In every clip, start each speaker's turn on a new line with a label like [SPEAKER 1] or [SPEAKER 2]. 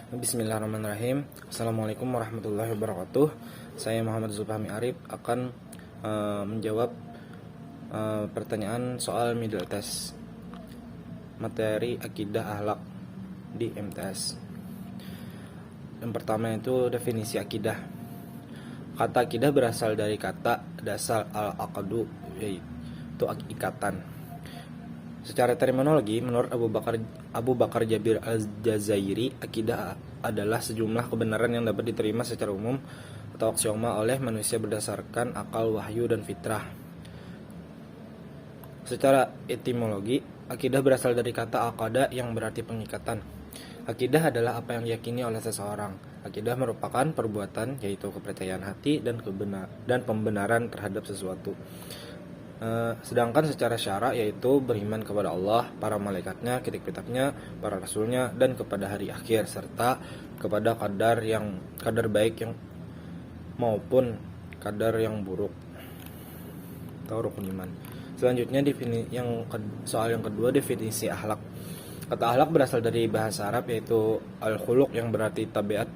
[SPEAKER 1] Bismillahirrahmanirrahim. Assalamualaikum warahmatullahi wabarakatuh. Saya Muhammad Zulfahmi Arif akan menjawab pertanyaan soal middle test materi akidah akhlak di MTS. Yang pertama itu definisi akidah. Kata akidah berasal dari kata dasar al-aqdu, yaitu ikatan. Secara terminologi, menurut Abu Bakar Jabir Al-Jazairi, akidah adalah sejumlah kebenaran yang dapat diterima secara umum atau aksioma oleh manusia berdasarkan akal, wahyu, dan fitrah. Secara etimologi, akidah berasal dari kata aqada yang berarti pengikatan. Akidah adalah apa yang diyakini oleh seseorang. Akidah merupakan perbuatan, yaitu kepercayaan hati dan pembenaran terhadap sesuatu. Sedangkan secara syara yaitu beriman kepada Allah, para malaikatnya, kitab-kitabnya, para rasulnya, dan kepada hari akhir, serta kepada kadar baik yang maupun kadar yang buruk atau rukun iman. Selanjutnya soal yang kedua, definisi akhlak. Kata akhlak berasal dari bahasa Arab yaitu al-khuluq yang berarti tabiat,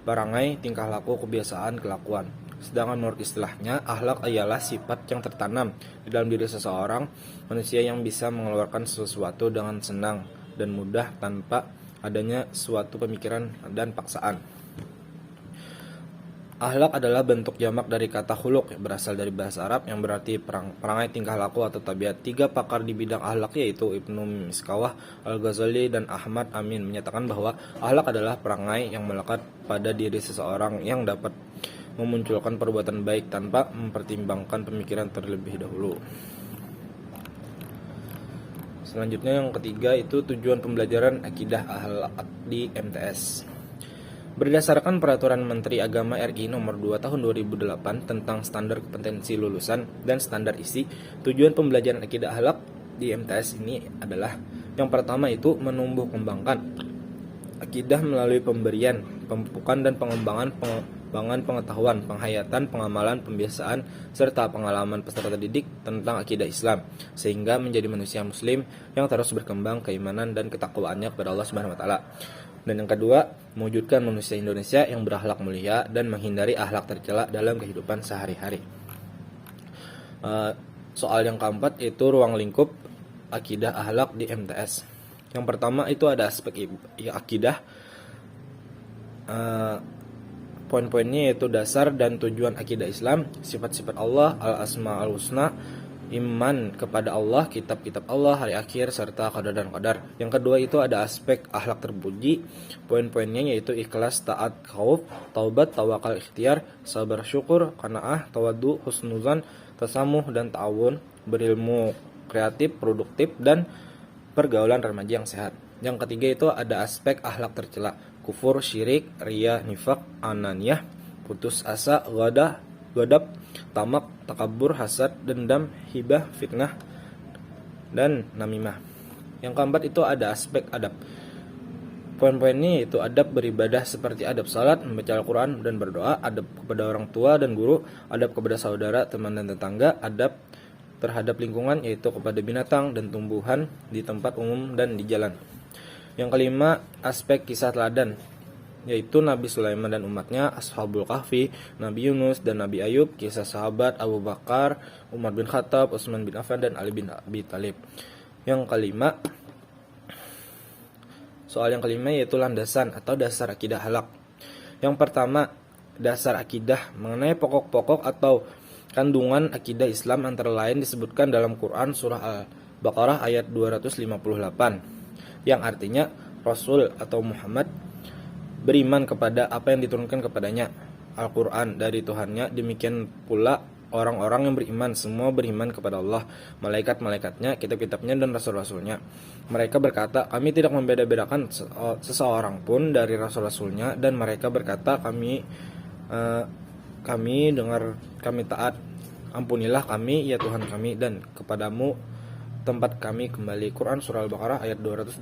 [SPEAKER 1] perangai, tingkah laku, kebiasaan, kelakuan. Sedangkan menurut istilahnya, akhlak ialah sifat yang tertanam di dalam diri seseorang, manusia yang bisa mengeluarkan sesuatu dengan senang dan mudah tanpa adanya suatu pemikiran dan paksaan. Akhlak adalah bentuk jamak dari kata khuluq yang berasal dari bahasa Arab yang berarti perangai, tingkah laku, atau tabiat. Tiga pakar di bidang akhlak yaitu Ibnu Miskawah, Al-Ghazali, dan Ahmad Amin menyatakan bahwa akhlak adalah perangai yang melekat pada diri seseorang yang dapat memunculkan perbuatan baik tanpa mempertimbangkan pemikiran terlebih dahulu. Selanjutnya yang ketiga itu tujuan pembelajaran akidah akhlak di MTS. Berdasarkan Peraturan Menteri Agama RI Nomor 2 Tahun 2008 tentang standar kompetensi lulusan dan standar isi, tujuan pembelajaran akidah akhlak di MTS ini adalah yang pertama itu menumbuh kembangkan akidah melalui pemberian, pemupukan, dan pengembangan pengetahuan, penghayatan, pengamalan, pembiasaan, serta pengalaman peserta didik tentang akidah Islam, sehingga menjadi manusia muslim yang terus berkembang keimanan dan ketakwaannya kepada Allah Subhanahu wa taala. Dan yang kedua, mewujudkan manusia Indonesia yang berakhlak mulia dan menghindari akhlak tercela dalam kehidupan sehari-hari. Soal yang keempat itu ruang lingkup akidah akhlak di MTS. Yang pertama itu ada aspek akidah. Poin-poinnya yaitu dasar dan tujuan akidah Islam, sifat-sifat Allah, al-asma al-husna, iman kepada Allah, kitab-kitab Allah, hari akhir, serta qadar dan qadar. Yang kedua itu ada aspek akhlak terpuji. Poin-poinnya yaitu ikhlas, taat, khauf, taubat, tawakal, ikhtiar, sabar, syukur, qanaah, tawadu, husnuzan, tasamuh, dan ta'awun, berilmu, kreatif, produktif, dan pergaulan remaja yang sehat. Yang ketiga itu ada aspek akhlak tercela, kufur, syirik, riya, nifak, ananiyah, putus asa, ghadab, tamak, takabur, hasad, dendam, hibah, fitnah, dan namimah. Yang keempat itu ada aspek adab. Poin-poinnya yaitu adab beribadah seperti adab salat, membaca Al-Quran dan berdoa, adab kepada orang tua dan guru, adab kepada saudara, teman, dan tetangga, adab terhadap lingkungan yaitu kepada binatang dan tumbuhan di tempat umum dan di jalan. Yang kelima, aspek kisah teladan, yaitu Nabi Sulaiman dan umatnya, Ashabul Kahfi, Nabi Yunus dan Nabi Ayub, kisah sahabat Abu Bakar, Umar bin Khattab, Utsman bin Affan, dan Ali bin Abi Thalib. Soal yang kelima yaitu landasan atau dasar akidah akhlak. Yang pertama, dasar akidah mengenai pokok-pokok atau kandungan akidah Islam antara lain disebutkan dalam Quran surah Al-Baqarah ayat 258 yang artinya Rasul atau Muhammad beriman kepada apa yang diturunkan kepadanya, Al-Quran dari Tuhannya. Demikian pula orang-orang yang beriman, semua beriman kepada Allah, malaikat-malaikatnya, kitab-kitabnya, dan rasul-rasulnya. Mereka berkata, kami tidak membeda-bedakan seseorang pun dari rasul-rasulnya, dan mereka berkata, kami dengar, kami taat, ampunilah kami ya Tuhan kami, dan kepadamu tempat kami kembali. Quran surah Al-Baqarah ayat 285.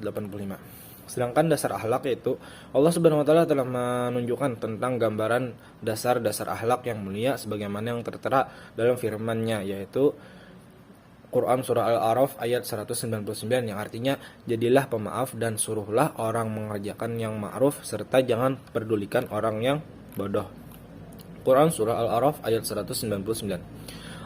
[SPEAKER 1] Sedangkan dasar akhlak yaitu Allah Subhanahu wa taala telah menunjukkan tentang gambaran dasar-dasar akhlak yang mulia sebagaimana yang tertera dalam firman-Nya, yaitu Quran surah Al-A'raf ayat 199 yang artinya jadilah pemaaf dan suruhlah orang mengerjakan yang ma'ruf serta jangan pedulikan orang yang bodoh. Quran surah Al-A'raf ayat 199.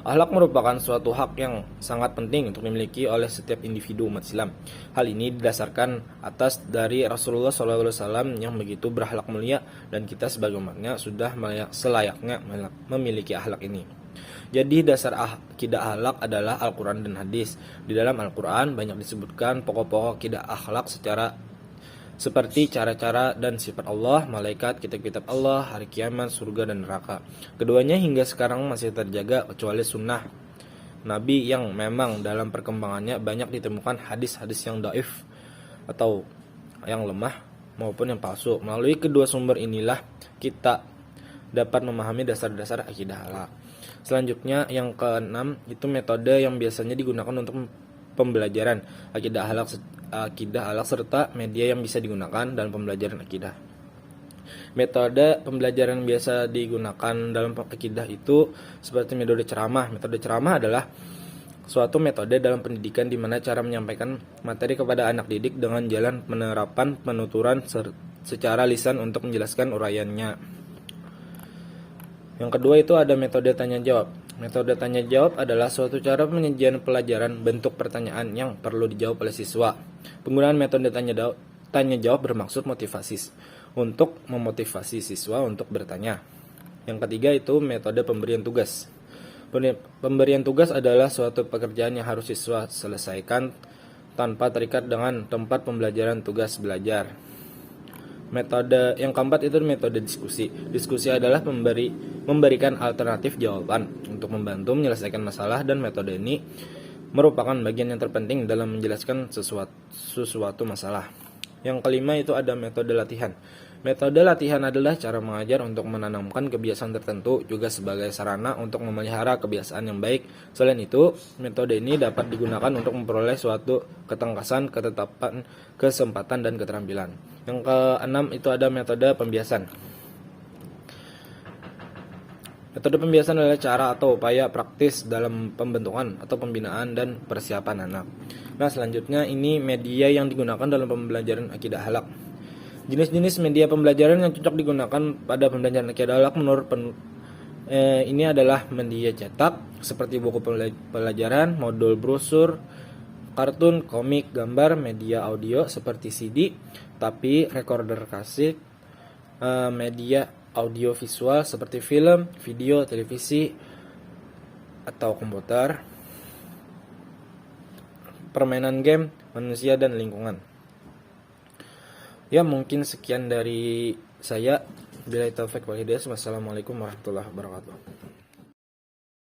[SPEAKER 1] Akhlak merupakan suatu hak yang sangat penting untuk dimiliki oleh setiap individu umat Islam. Hal ini didasarkan atas dari Rasulullah SAW yang begitu berakhlak mulia dan kita sebagai umatnya sudah selayaknya memiliki akhlak ini. Jadi dasar akidah akhlak adalah Al-Quran dan hadis. Di dalam Al-Quran banyak disebutkan pokok-pokok akidah akhlak seperti cara-cara dan sifat Allah, malaikat, kitab-kitab Allah, hari kiamat, surga, dan neraka. Keduanya hingga sekarang masih terjaga kecuali sunnah Nabi yang memang dalam perkembangannya banyak ditemukan hadis-hadis yang dhaif atau yang lemah maupun yang palsu. Melalui kedua sumber inilah kita dapat memahami dasar-dasar akidah akhlak. Selanjutnya yang keenam itu metode yang biasanya digunakan untuk pembelajaran akidah akhlak serta media yang bisa digunakan dalam pembelajaran akidah. Metode pembelajaran biasa digunakan dalam akidah itu seperti metode ceramah. Metode ceramah adalah suatu metode dalam pendidikan di mana cara menyampaikan materi kepada anak didik dengan jalan penerapan penuturan secara lisan untuk menjelaskan uraiannya. Yang kedua itu ada metode tanya jawab. Metode tanya jawab adalah suatu cara penyajian pelajaran bentuk pertanyaan yang perlu dijawab oleh siswa. Penggunaan metode tanya jawab bermaksud untuk memotivasi siswa untuk bertanya. Yang ketiga itu metode pemberian tugas. Pemberian tugas adalah suatu pekerjaan yang harus siswa selesaikan tanpa terikat dengan tempat pembelajaran tugas belajar. Metode yang keempat itu metode diskusi. Diskusi adalah memberikan alternatif jawaban untuk membantu menyelesaikan masalah, dan metode ini merupakan bagian yang terpenting dalam menjelaskan sesuatu masalah. Yang kelima itu ada metode latihan. Metode latihan adalah cara mengajar untuk menanamkan kebiasaan tertentu, juga sebagai sarana untuk memelihara kebiasaan yang baik. Selain itu, metode ini dapat digunakan untuk memperoleh suatu ketangkasan, ketetapan, kesempatan, dan keterampilan. Yang keenam itu ada metode pembiasan. Metode pembiasan adalah cara atau upaya praktis dalam pembentukan atau pembinaan dan persiapan anak. Nah, selanjutnya ini media yang digunakan dalam pembelajaran akidah akhlak. Jenis-jenis media pembelajaran yang cocok digunakan pada pembelajaran akidah akhlak menurut ini adalah media cetak seperti buku pelajaran, modul brosur, kartun, komik, gambar, media audio seperti CD, tapi recorder kaset, media audio visual seperti film, video, televisi, atau komputer, permainan game, manusia, dan lingkungan. Ya, mungkin sekian dari saya. Billahi taufik wal hidayah. Wassalamualaikum warahmatullahi wabarakatuh.